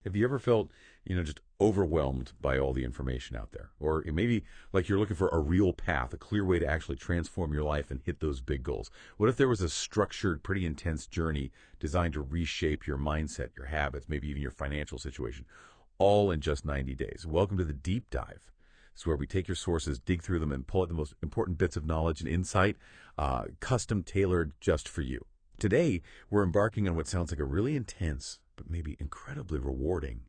Have you ever felt, just overwhelmed by all the information out there? Or maybe like you're looking for a real path, a clear way to actually transform your life and hit those big goals. What if there was a structured, pretty intense journey designed to reshape your mindset, your habits, maybe even your financial situation, all in just 90 days? Welcome to the Deep Dive. It's where we take your sources, dig through them, and pull out the most important bits of knowledge and insight, custom tailored just for you. Today, we're embarking on what sounds like a really intense, but maybe incredibly rewarding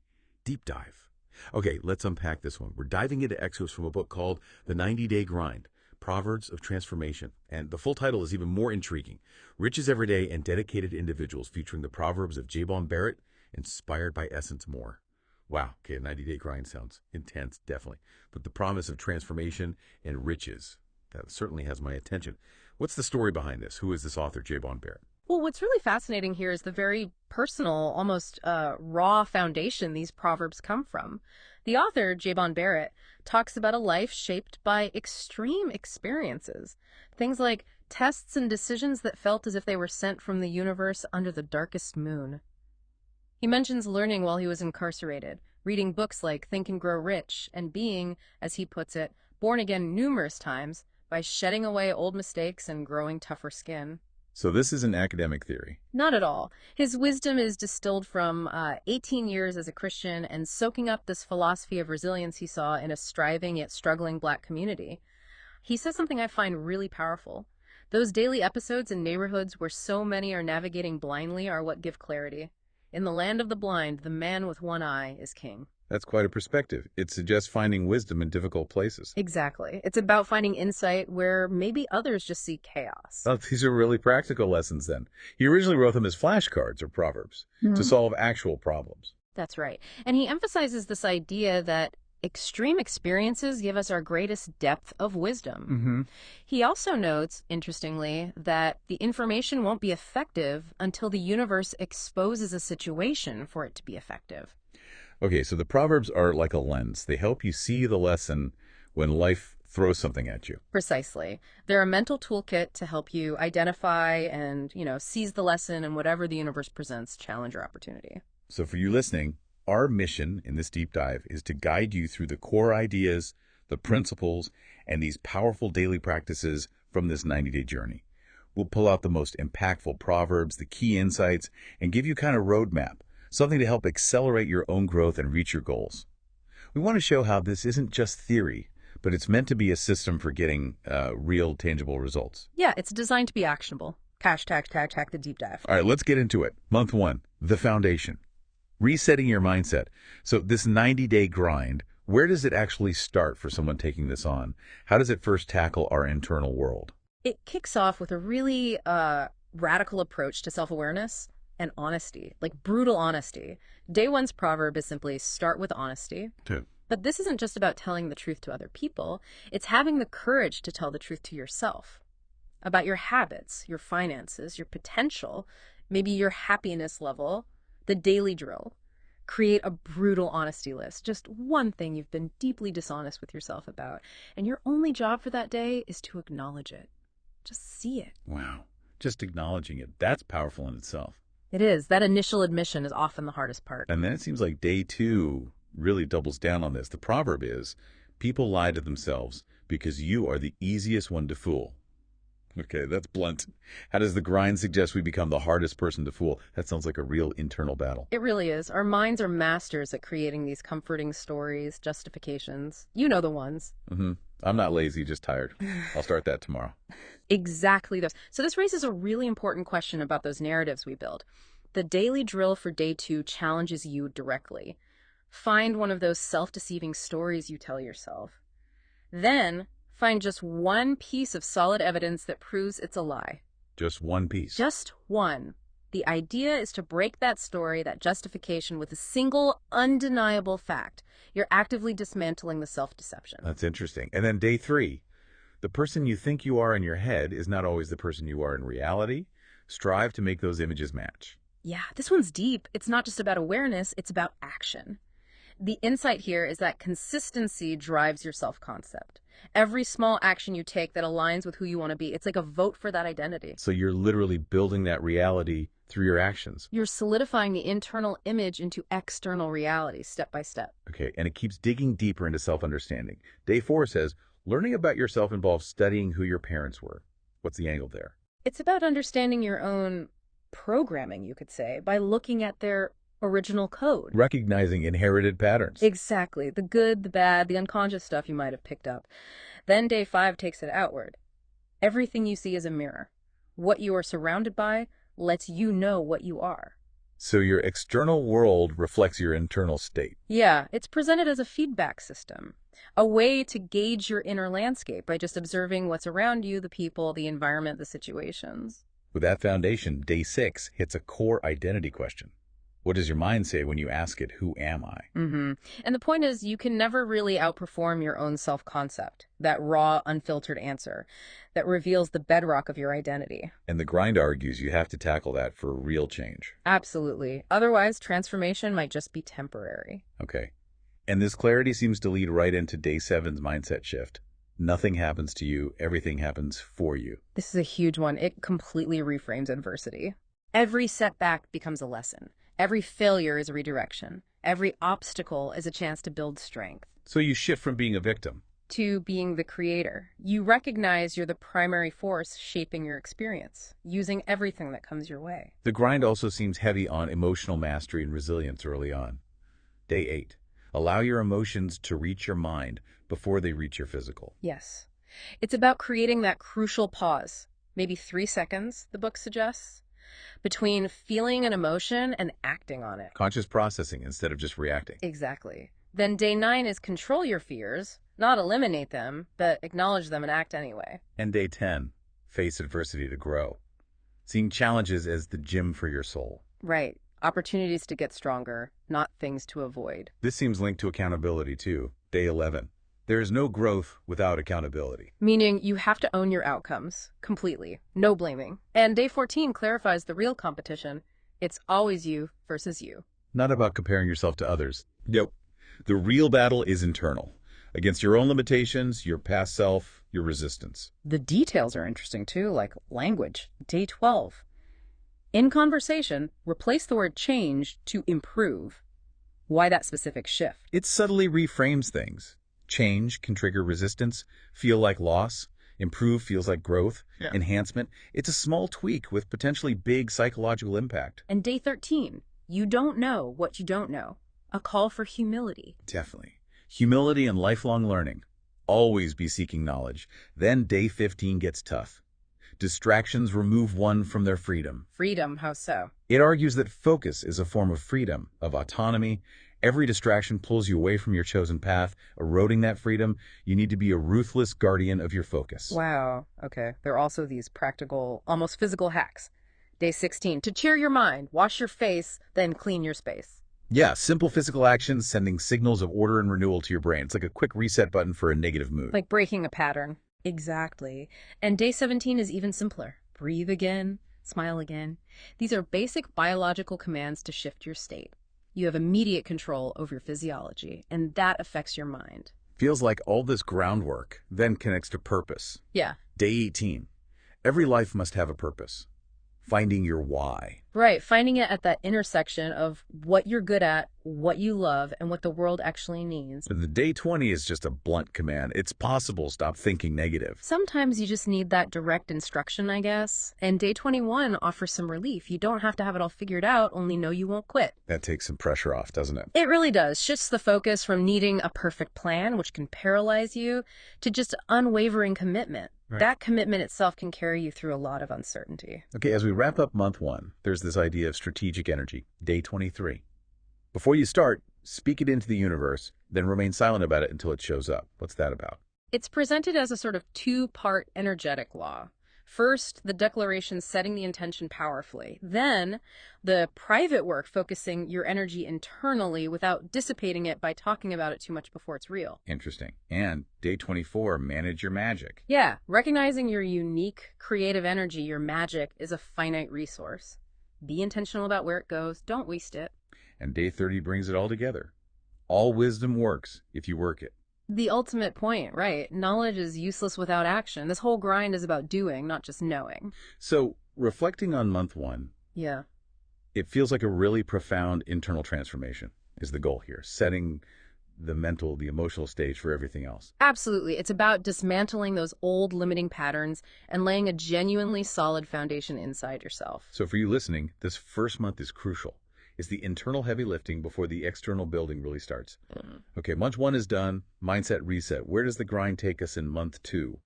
deep dive. Okay, let's unpack this one. We're diving into excerpts from a book called The 90-Day Grind, Proverbs of Transformation. And the full title is even more intriguing. Rich is Everyday and Dedicated Individuals, featuring the Proverbs of Jabon Barrett, inspired by Essence Moore. Wow, okay, a 90-day grind sounds intense, definitely. But the promise of transformation and riches, that certainly has my attention. What's the story behind this? Who is this author, Jabon Barrett? Well, what's really fascinating here is the very personal, almost raw foundation these proverbs come from. The author, Jabon Barrett, talks about a life shaped by extreme experiences. Things like tests and decisions that felt as if they were sent from the universe under the darkest moon. He mentions learning while he was incarcerated, reading books like Think and Grow Rich, and being, as he puts it, born again numerous times by shedding away old mistakes and growing tougher skin. So this is an academic theory. Not at all. His wisdom is distilled from 18 years as a Christian and soaking up this philosophy of resilience he saw in a striving yet struggling Black community. He says something I find really powerful. Those daily episodes in neighborhoods where so many are navigating blindly are what give clarity. In the land of the blind, the man with one eye is king. That's quite a perspective. It suggests finding wisdom in difficult places. Exactly. It's about finding insight where maybe others just see chaos. Oh, these are really practical lessons then. He originally wrote them as flashcards or proverbs to solve actual problems. That's right. And he emphasizes this idea that extreme experiences give us our greatest depth of wisdom. He also notes, interestingly, that the information won't be effective until the universe exposes a situation for it to be effective. Okay, so the proverbs are like a lens. They help you see the lesson when life throws something at you. Precisely. They're a mental toolkit to help you identify and, seize the lesson in whatever the universe presents, challenge or opportunity. So for you listening, our mission in this deep dive is to guide you through the core ideas, the principles, and these powerful daily practices from this 90-day journey. We'll pull out the most impactful proverbs, the key insights, and give you kind of roadmap, something to help accelerate your own growth and reach your goals. We want to show how this isn't just theory, but it's meant to be a system for getting real, tangible results. Yeah, it's designed to be actionable. Hashtag the deep dive. All right, let's get into it. Month one, the foundation. Resetting your mindset. So this 90-day grind, where does it actually start for someone taking this on? How does it first tackle our internal world? It kicks off with a really radical approach to self-awareness and honesty, like brutal honesty. Day one's proverb is simply start with honesty. Good. But this isn't just about telling the truth to other people. It's having the courage to tell the truth to yourself about your habits, your finances, your potential, maybe your happiness level, the daily drill. Create a brutal honesty list. Just one thing you've been deeply dishonest with yourself about. And your only job for that day is to acknowledge it. Just see it. Wow. Just acknowledging it. That's powerful in itself. It is. That initial admission is often the hardest part. And then it seems like day two really doubles down on this. The proverb is, people lie to themselves because you are the easiest one to fool. Okay, that's blunt. How does the grind suggest we become the hardest person to fool? That sounds like a real internal battle. It really is. Our minds are masters at creating these comforting stories, justifications. You know the ones. I'm not lazy, just tired. I'll start that tomorrow. Exactly those. So this raises a really important question about those narratives we build. The daily drill for day two challenges you directly. Find one of those self-deceiving stories you tell yourself. Then find just one piece of solid evidence that proves it's a lie. Just one piece. Just one. The idea is to break that story, that justification, with a single undeniable fact. You're actively dismantling the self-deception. That's interesting. And then day three, the person you think you are in your head is not always the person you are in reality. Strive to make those images match. Yeah, this one's deep. It's not just about awareness, it's about action. The insight here is that consistency drives your self-concept. Every small action you take that aligns with who you want to be, it's like a vote for that identity. So you're literally building that reality through your actions. You're solidifying the internal image into external reality step by step. Okay, and it keeps digging deeper into self-understanding. Day 4 says, learning about yourself involves studying who your parents were. What's the angle there? It's about understanding your own programming, you could say, by looking at their original code. Recognizing inherited patterns. Exactly. The good, the bad, the unconscious stuff you might have picked up. Then day 5 takes it outward. Everything you see is a mirror. What you are surrounded by lets you know what you are. So your external world reflects your internal state. Yeah, it's presented as a feedback system, a way to gauge your inner landscape by just observing what's around you, the people, the environment, the situations. With that foundation, day 6 hits a core identity question. What does your mind say when you ask it, who am I? And the point is, you can never really outperform your own self-concept, that raw, unfiltered answer that reveals the bedrock of your identity. And the grind argues you have to tackle that for real change. Absolutely. Otherwise, transformation might just be temporary. Okay. And this clarity seems to lead right into day 7's mindset shift. Nothing happens to you, everything happens for you. This is a huge one. It completely reframes adversity. Every setback becomes a lesson. Every failure is a redirection. Every obstacle is a chance to build strength. So you shift from being a victim To being the creator. You recognize you're the primary force shaping your experience, using everything that comes your way. The grind also seems heavy on emotional mastery and resilience early on. Day 8. Allow your emotions to reach your mind before they reach your physical. Yes. It's about creating that crucial pause, maybe 3 seconds, the book suggests, between feeling an emotion and acting on it. Conscious processing instead of just reacting. Exactly. Then day 9 is control your fears, not eliminate them, but acknowledge them and act anyway. And day 10. Face adversity to grow. Seeing challenges as the gym for your soul. Right. Opportunities to get stronger, not things to avoid. This seems linked to accountability too. Day 11. There is no growth without accountability. Meaning you have to own your outcomes completely. No blaming. And day 14 clarifies the real competition. It's always you versus you. Not about comparing yourself to others. Nope. The real battle is internal. Against your own limitations, your past self, your resistance. The details are interesting too, like language. Day 12. In conversation, replace the word change to improve. Why that specific shift? It subtly reframes things. Change can trigger resistance, feel like loss. Improve feels like growth, enhancement. It's a small tweak with potentially big psychological impact. And day 13. You don't know what you don't know. A call for humility. Definitely. Humility and lifelong learning. Always be seeking knowledge. Then day 15 gets tough. Distractions remove one from their freedom. Freedom, how so? It argues that focus is a form of freedom, of autonomy. Every distraction pulls you away from your chosen path, eroding that freedom. You need to be a ruthless guardian of your focus. Wow. Okay. There are also these practical, almost physical hacks. Day 16. To cheer your mind, wash your face, then clean your space. Yeah, simple physical actions sending signals of order and renewal to your brain. It's like a quick reset button for a negative mood. Like breaking a pattern. Exactly. And day 17 is even simpler. Breathe again, smile again. These are basic biological commands to shift your state. You have immediate control over your physiology, and that affects your mind. Feels like all this groundwork then connects to purpose. Yeah. Day 18. Every life must have a purpose. Finding your why. Right. Finding it at that intersection of what you're good at, what you love, and what the world actually needs. But the day 20 is just a blunt command. It's possible. Stop thinking negative. Sometimes you just need that direct instruction, I guess. And day 21 offers some relief. You don't have to have it all figured out, only know you won't quit. That takes some pressure off, doesn't it? It really does. Shifts the focus from needing a perfect plan, which can paralyze you, to just unwavering commitment. Right. That commitment itself can carry you through a lot of uncertainty. Okay, as we wrap up month 1, there's this idea of strategic energy. Day 23. Before you start, speak it into the universe, then remain silent about it until it shows up. What's that about? It's presented as a sort of two-part energetic law. First, the declaration setting the intention powerfully. Then, the private work focusing your energy internally without dissipating it by talking about it too much before it's real. Interesting. And day 24, manage your magic. Yeah, recognizing your unique creative energy, your magic, is a finite resource. Be intentional about where it goes. Don't waste it. And day 30 brings it all together. All wisdom works if you work it. The ultimate point, right? Knowledge is useless without action. This whole grind is about doing, not just knowing. So, reflecting on month 1, Yeah. It feels like a really profound internal transformation is the goal here, setting the mental, the emotional stage for everything else. Absolutely. It's about dismantling those old limiting patterns and laying a genuinely solid foundation inside yourself. So for you listening, this first month is crucial. It's the internal heavy lifting before the external building really starts. Okay, month one is done. Mindset reset. Where does the grind take us in month two?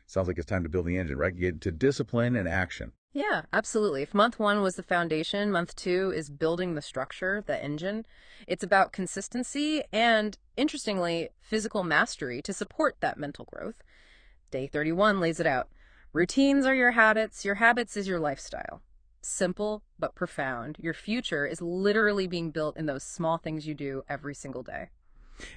Sounds like it's time to build the engine, right? Get to discipline and action. Yeah, absolutely. If month one was the foundation, month two is building the structure, the engine. It's about consistency and, interestingly, physical mastery to support that mental growth. Day 31 lays it out. Routines are your habits is your lifestyle. Simple but profound. Your future is literally being built in those small things you do every single day.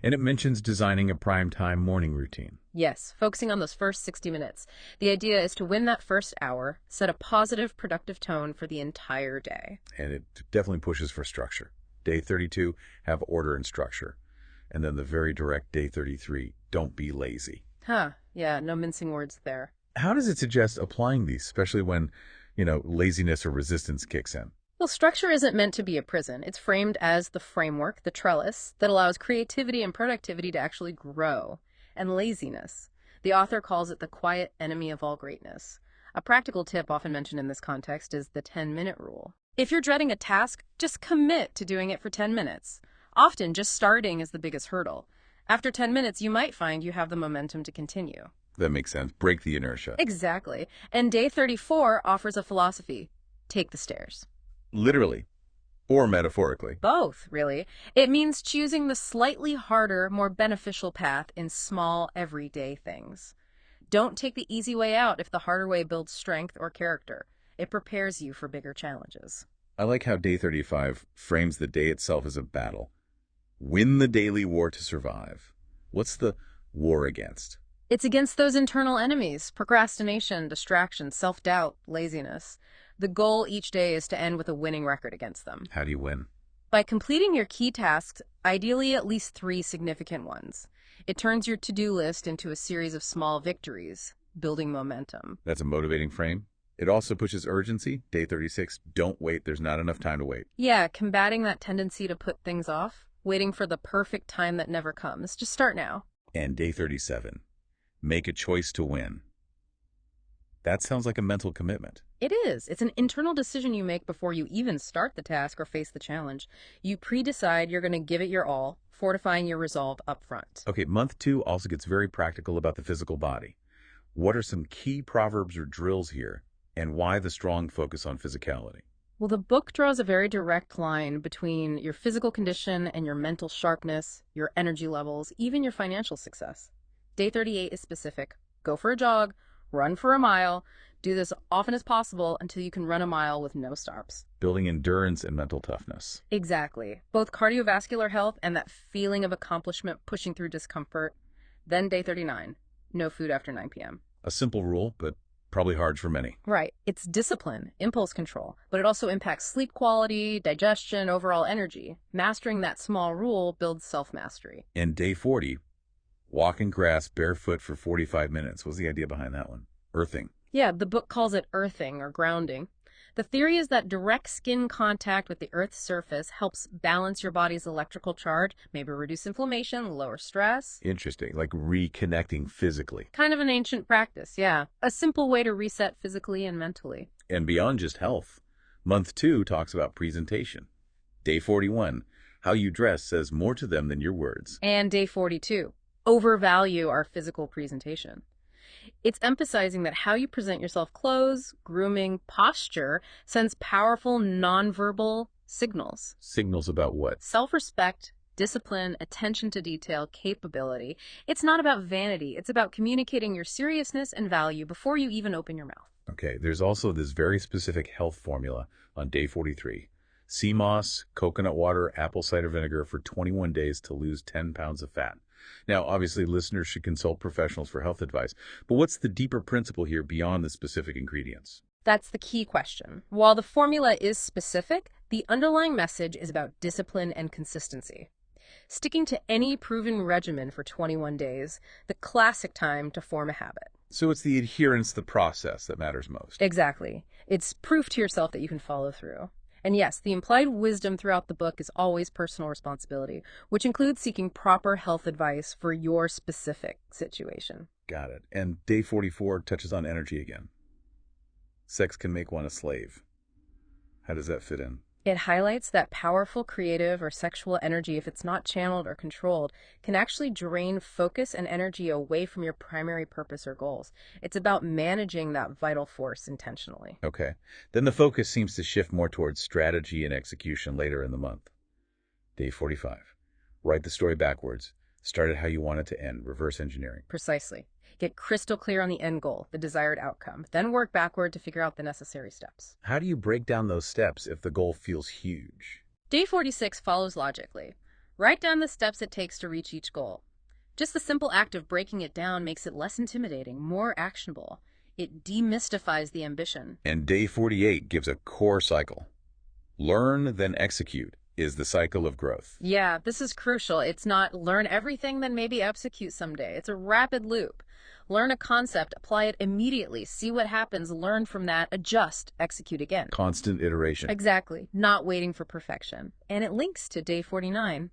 And it mentions designing a prime time morning routine. Yes, focusing on those first 60 minutes. The idea is to win that first hour, set a positive, productive tone for the entire day. And it definitely pushes for structure. Day 32, have order and structure. And then the very direct day 33, don't be lazy. Huh, yeah, no mincing words there. How does it suggest applying these, especially when, laziness or resistance kicks in? Well, structure isn't meant to be a prison. It's framed as the framework, the trellis, that allows creativity and productivity to actually grow. And laziness. The author calls it the quiet enemy of all greatness. A practical tip often mentioned in this context is the 10-minute rule. If you're dreading a task, just commit to doing it for 10 minutes. Often, just starting is the biggest hurdle. After 10 minutes, you might find you have the momentum to continue. That makes sense. Break the inertia. Exactly. And day 34 offers a philosophy. Take the stairs. Literally. Or metaphorically. Both, really. It means choosing the slightly harder, more beneficial path in small, everyday things. Don't take the easy way out if the harder way builds strength or character. It prepares you for bigger challenges. I like how day 35 frames the day itself as a battle. Win the daily war to survive. What's the war against? It's against those internal enemies: procrastination, distraction, self-doubt, laziness. The goal each day is to end with a winning record against them. How do you win? By completing your key tasks, ideally at least 3 significant ones. It turns your to-do list into a series of small victories, building momentum. That's a motivating frame. It also pushes urgency. Day 36, don't wait. There's not enough time to wait. Yeah, combating that tendency to put things off, waiting for the perfect time that never comes. Just start now. And day 37, make a choice to win. That sounds like a mental commitment. It is. It's an internal decision you make before you even start the task or face the challenge. You pre-decide you're going to give it your all, fortifying your resolve up front. Okay, month 2 also gets very practical about the physical body. What are some key proverbs or drills here, and why the strong focus on physicality? Well, the book draws a very direct line between your physical condition and your mental sharpness, your energy levels, even your financial success. Day 38 is specific. Go for a jog, run for a mile. Do this often as possible until you can run a mile with no stops. Building endurance and mental toughness. Exactly. Both cardiovascular health and that feeling of accomplishment pushing through discomfort. Then day 39, no food after 9 p.m. A simple rule, but probably hard for many. Right. It's discipline, impulse control, but it also impacts sleep quality, digestion, overall energy. Mastering that small rule builds self-mastery. And day 40, walk in grass barefoot for 45 minutes. What's the idea behind that one? Earthing. Yeah, the book calls it earthing or grounding. The theory is that direct skin contact with the Earth's surface helps balance your body's electrical charge, maybe reduce inflammation, lower stress. Interesting, like reconnecting physically. Kind of an ancient practice, yeah. A simple way to reset physically and mentally. And beyond just health, month 2 talks about presentation. Day 41, how you dress says more to them than your words. And day 42, overvalue our physical presentation. It's emphasizing that how you present yourself, clothes, grooming, posture, sends powerful nonverbal signals. Signals about what? Self-respect, discipline, attention to detail, capability. It's not about vanity. It's about communicating your seriousness and value before you even open your mouth. Okay, there's also this very specific health formula on day 43. Sea moss, coconut water, apple cider vinegar for 21 days to lose 10 pounds of fat. Now, obviously, listeners should consult professionals for health advice, but what's the deeper principle here beyond the specific ingredients? That's the key question. While the formula is specific, the underlying message is about discipline and consistency. Sticking to any proven regimen for 21 days, the classic time to form a habit. So it's the adherence, the process that matters most. Exactly. It's proof to yourself that you can follow through. And yes, the implied wisdom throughout the book is always personal responsibility, which includes seeking proper health advice for your specific situation. Got it. And day 44 touches on energy again. Sex can make one a slave. How does that fit in? It highlights that powerful creative or sexual energy, if it's not channeled or controlled, can actually drain focus and energy away from your primary purpose or goals. It's about managing that vital force intentionally. Okay. Then the focus seems to shift more towards strategy and execution later in the month. Day 45. Write the story backwards. Start it how you want it to end. Reverse engineering. Precisely. Get crystal clear on the end goal, the desired outcome, then work backward to figure out the necessary steps. How do you break down those steps if the goal feels huge? Day 46 follows logically. Write down the steps it takes to reach each goal. Just the simple act of breaking it down makes it less intimidating, more actionable. It demystifies the ambition. And day 48 gives a core cycle. Learn, then execute is the cycle of growth. Yeah, this is crucial. It's not learn everything, then maybe execute someday. It's a rapid loop. Learn a concept, apply it immediately, see what happens, learn from that, adjust, execute again. Constant iteration. Exactly, not waiting for perfection. And it links to day 49.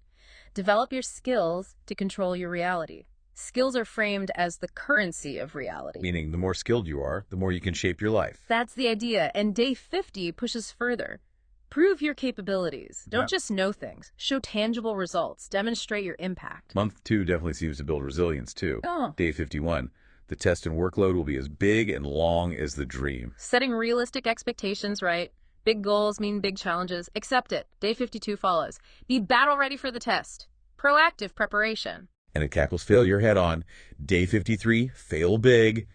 Develop your skills to control your reality. Skills are framed as the currency of reality. Meaning the more skilled you are, the more you can shape your life. That's the idea. And day 50 pushes further. Prove your capabilities. Don't just know things. Show tangible results. Demonstrate your impact. Month 2 definitely seems to build resilience too. Oh. Day 51. The test and workload will be as big and long as the dream. Setting realistic expectations, right? Big goals mean big challenges. Accept it. Day 52 follows. Be battle ready for the test. Proactive preparation. And it tackles failure head on. Day 53, fail big.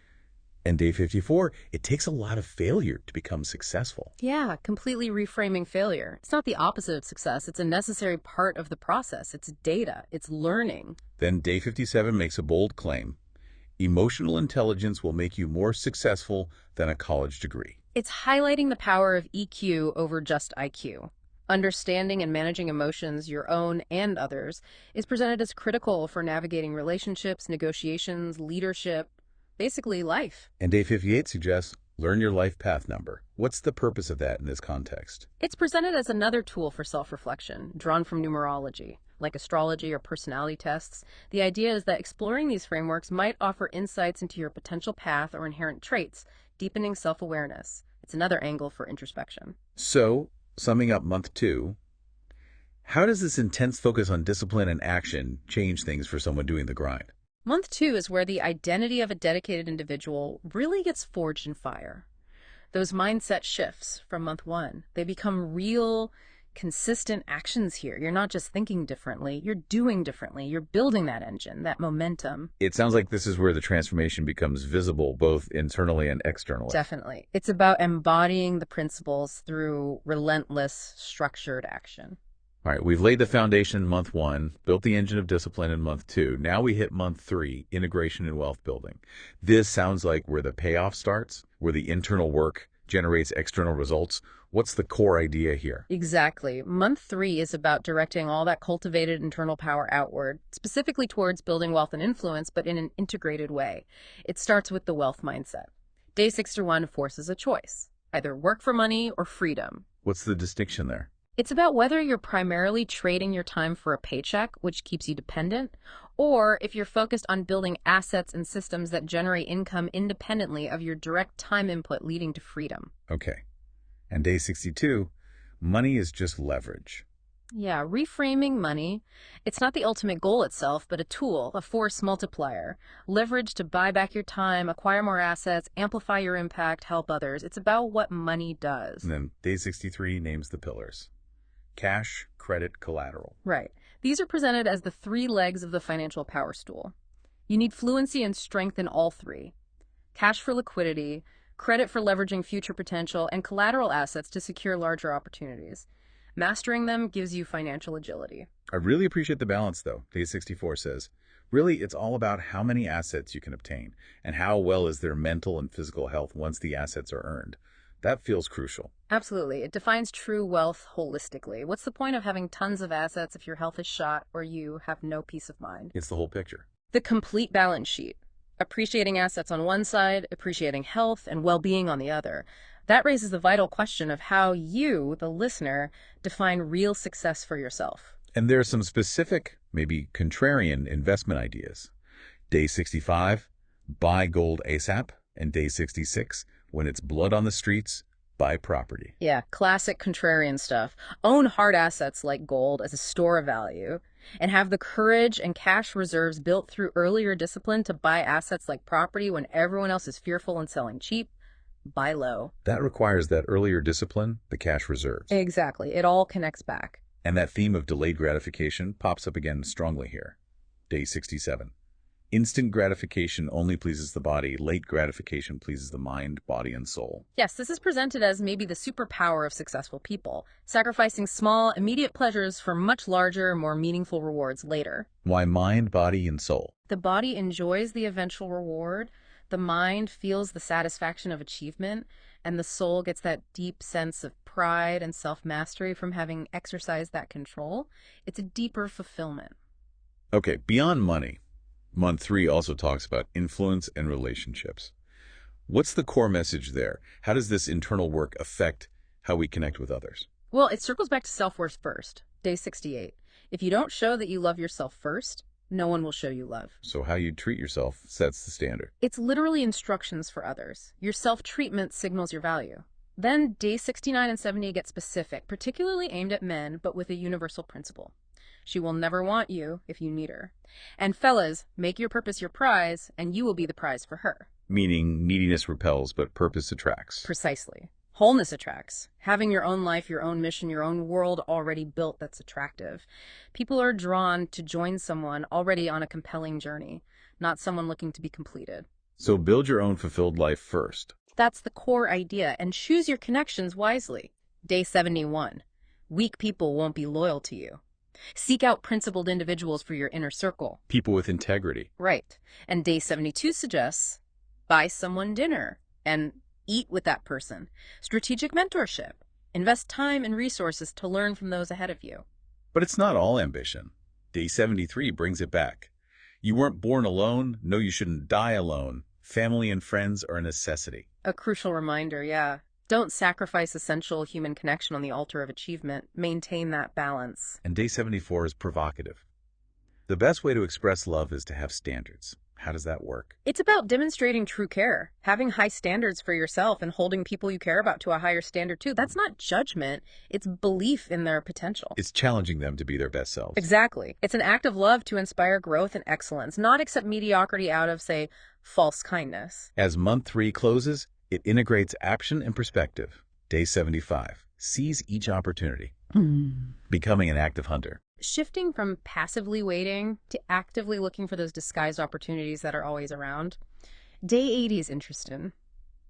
And day 54, it takes a lot of failure to become successful. Yeah, completely reframing failure. It's not the opposite of success. It's a necessary part of the process. It's data. It's learning. Then day 57 makes a bold claim. Emotional intelligence will make you more successful than a college degree. It's highlighting the power of EQ over just IQ. Understanding and managing emotions, your own and others, is presented as critical for navigating relationships, negotiations, leadership, basically life. And day 58 suggests learn your life path number. What's the purpose of that in this context? It's presented as another tool for self-reflection, drawn from numerology, like astrology or personality tests. The idea is that exploring these frameworks might offer insights into your potential path or inherent traits, deepening self-awareness. It's another angle for introspection. So, summing up month 2, how does this intense focus on discipline and action change things for someone doing the grind? Month 2 is where the identity of a dedicated individual really gets forged in fire. Those mindset shifts from month 1, they become real, consistent actions here. You're not just thinking differently, you're doing differently. You're building that engine, that momentum. It sounds like this is where the transformation becomes visible both internally and externally. Definitely. It's about embodying the principles through relentless, structured action. All right, we've laid the foundation in month 1, built the engine of discipline in month 2. Now we hit month 3, integration and wealth building. This sounds like where the payoff starts, where the internal work generates external results. What's the core idea here? Exactly. Month 3 is about directing all that cultivated internal power outward, specifically towards building wealth and influence, but in an integrated way. It starts with the wealth mindset. Day 61 forces a choice, either work for money or freedom. What's the distinction there? It's about whether you're primarily trading your time for a paycheck, which keeps you dependent, or if you're focused on building assets and systems that generate income independently of your direct time input, leading to freedom. Okay. And day 62, money is just leverage. Yeah, reframing money. It's not the ultimate goal itself, but a tool, a force multiplier. Leverage to buy back your time, acquire more assets, amplify your impact, help others. It's about what money does. And then day 63 names the pillars. Cash, credit, collateral. Right. These are presented as the 3 legs of the financial power stool. You need fluency and strength in all 3. Cash for liquidity, credit for leveraging future potential, and collateral assets to secure larger opportunities. Mastering them gives you financial agility. I really appreciate the balance, though. Day 64 says, really, it's all about how many assets you can obtain and how well is their mental and physical health once the assets are earned. That feels crucial. Absolutely. It defines true wealth holistically. What's the point of having tons of assets if your health is shot or you have no peace of mind? It's the whole picture. The complete balance sheet. Appreciating assets on one side, appreciating health and well-being on the other. That raises the vital question of how you, the listener, define real success for yourself. And there are some specific, maybe contrarian investment ideas. Day 65, buy gold ASAP, and day 66, when it's blood on the streets, buy property. Yeah, classic contrarian stuff. Own hard assets like gold as a store of value, and have the courage and cash reserves built through earlier discipline to buy assets like property when everyone else is fearful and selling cheap. Buy low. That requires that earlier discipline, the cash reserves. Exactly. It all connects back. And that theme of delayed gratification pops up again strongly here. Day 67. Instant gratification only pleases the body. Late gratification pleases the mind, body, and soul. Yes, this is presented as maybe the superpower of successful people, sacrificing small, immediate pleasures for much larger, more meaningful rewards later. Why mind, body, and soul? The body enjoys the eventual reward, the mind feels the satisfaction of achievement, and the soul gets that deep sense of pride and self-mastery from having exercised that control. It's a deeper fulfillment. Okay, beyond money, month 3 also talks about influence and relationships. What's the core message there? How does this internal work affect how we connect with others? Well, it circles back to self-worth first, day 68. If you don't show that you love yourself first, no one will show you love. So how you treat yourself sets the standard. It's literally instructions for others. Your self-treatment signals your value. Then day 69 and 70 get specific, particularly aimed at men, but with a universal principle. She will never want you if you need her. And fellas, make your purpose your prize, and you will be the prize for her. Meaning neediness repels, but purpose attracts. Precisely. Wholeness attracts. Having your own life, your own mission, your own world already built that's attractive. People are drawn to join someone already on a compelling journey, not someone looking to be completed. So build your own fulfilled life first. That's the core idea, and choose your connections wisely. Day 71. Weak people won't be loyal to you. Seek out principled individuals for your inner circle. People with integrity. Right. And day 72 suggests buy someone dinner and eat with that person. Strategic mentorship. Invest time and resources to learn from those ahead of you. But it's not all ambition. Day 73 brings it back. You weren't born alone. No, you shouldn't die alone. Family and friends are a necessity. A crucial reminder, yeah. Don't sacrifice essential human connection on the altar of achievement. Maintain that balance. And day 74 is provocative. The best way to express love is to have standards. How does that work? It's about demonstrating true care, having high standards for yourself and holding people you care about to a higher standard too. That's not judgment. It's belief in their potential. It's challenging them to be their best selves. Exactly. It's an act of love to inspire growth and excellence, not accept mediocrity out of, say, false kindness. As month 3 closes, it integrates action and perspective. Day 75. Seize each opportunity. Becoming an active hunter. Shifting from passively waiting to actively looking for those disguised opportunities that are always around. Day 80 is interesting.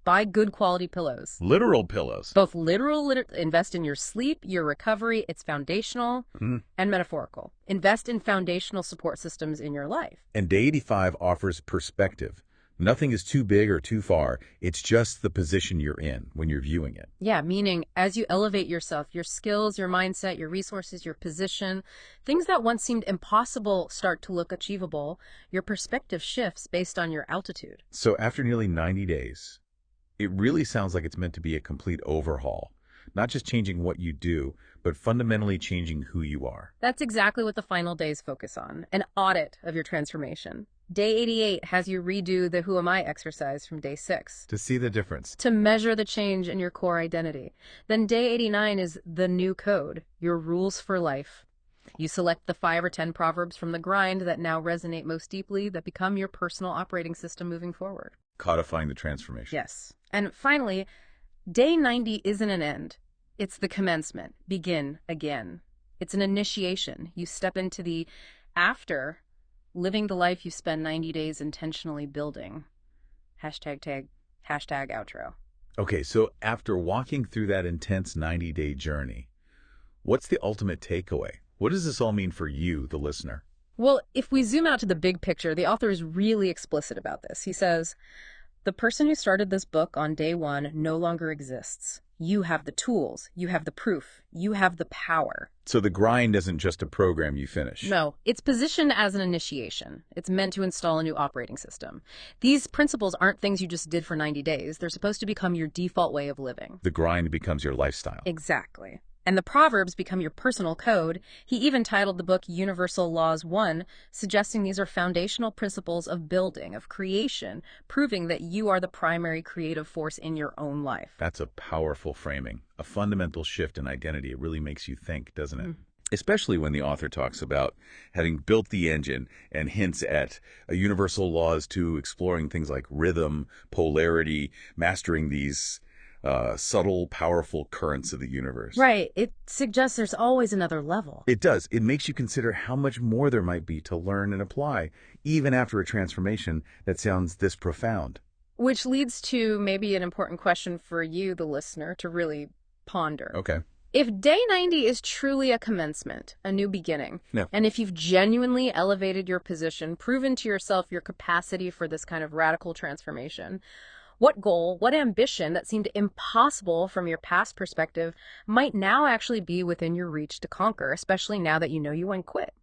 Buy good quality pillows. Literal pillows. Both literal, invest in your sleep, your recovery, it's foundational, and metaphorical. Invest in foundational support systems in your life. And day 85 offers perspective. Nothing is too big or too far. It's just the position you're in when you're viewing it. Yeah, meaning as you elevate yourself, your skills, your mindset, your resources, your position, things that once seemed impossible start to look achievable. Your perspective shifts based on your altitude. So after nearly 90 days, it really sounds like it's meant to be a complete overhaul. Not just changing what you do, but fundamentally changing who you are. That's exactly what the final days focus on, an audit of your transformation. Day 88 has you redo the Who Am I exercise from day 6. To see the difference. To measure the change in your core identity. Then day 89 is the new code, your rules for life. You select the 5 or 10 proverbs from the grind that now resonate most deeply, that become your personal operating system moving forward. Codifying the transformation. Yes. And finally, day 90 isn't an end. It's the commencement. Begin again. It's an initiation. You step into the after, living the life you spend 90 days intentionally building. Hashtag outro. Okay, so after walking through that intense 90-day journey, what's the ultimate takeaway? What does this all mean for you, the listener? Well, if we zoom out to the big picture, the author is really explicit about this. He says, the person who started this book on day 1 no longer exists. You have the tools, you have the proof, you have the power. So the grind isn't just a program you finish. No, it's positioned as an initiation. It's meant to install a new operating system. These principles aren't things you just did for 90 days. They're supposed to become your default way of living. The grind becomes your lifestyle. Exactly. And the Proverbs become your personal code. He even titled the book Universal Laws 1, suggesting these are foundational principles of building, of creation, proving that you are the primary creative force in your own life. That's a powerful framing, a fundamental shift in identity. It really makes you think, doesn't it? Especially when the author talks about having built the engine and hints at universal laws to exploring things like rhythm, polarity, mastering these subtle, powerful currents of the universe. Right. It suggests there's always another level. It does. It makes you consider how much more there might be to learn and apply, even after a transformation that sounds this profound. Which leads to maybe an important question for you, the listener, to really ponder. Okay. If day 90 is truly a commencement, a new beginning, Yeah. and if you've genuinely elevated your position, proven to yourself your capacity for this kind of radical transformation, what goal, what ambition that seemed impossible from your past perspective might now actually be within your reach to conquer, especially now that you know you won't quit?